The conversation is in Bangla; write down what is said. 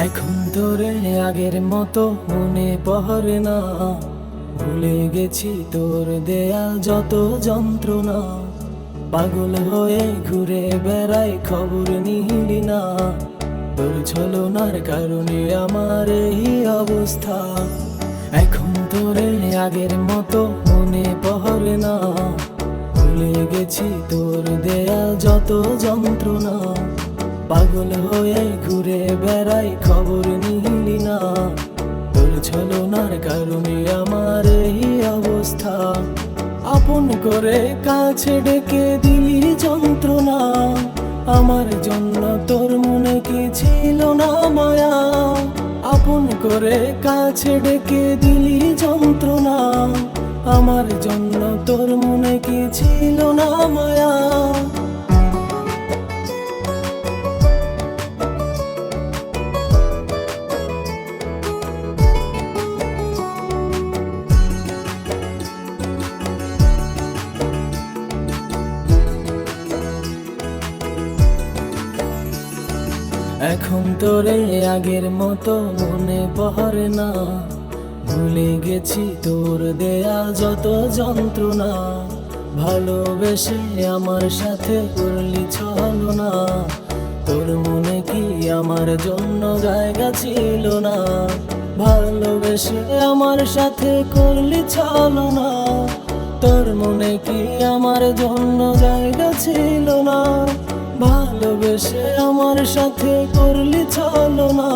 এখন তোরে আগের মতো মনে পড়ে না, ভুলে গেছি তোর দেয়া যত যন্ত্রণা। পাগল হয়ে ঘুরে বেড়াই, খবর নিলি না, তোর ছলনার কারণে আমার এই অবস্থা। এখন তোরে আগের মতো মনে পড়ে না, ভুলে গেছি তোর দেয়া যত যন্ত্রণা। পাগল হয়ে ঘুরে বেড়াই, খবর নিলি না, তোর ছলনার কারণে আমার এই অবস্থা। আপন করে কাছে ডেকে দিলি যন্ত্রণা, আমার জন্য তোর মনে কি ছিল না মায়া? আপন করে কাছে ডেকে দিলি যন্ত্রণা, আমার জন্য তোর মনে কি ছিল না মায়া? এখন তোরে আগের মতো মনে পড়ে না, ভুলে গেছি তোর দেয়া যত যন্ত্রণা। ভালোবেসে আমার সাথে করলি ছলনা, তোর মনে কি আমার জন্য জায়গা ছিল না? ভালোবেসে আমার সাথে করলি ছলনা, তোর মনে কি আমার জন্য জায়গা ছিল না? ভালোবেসে আমার সাথে করলি ছলনা।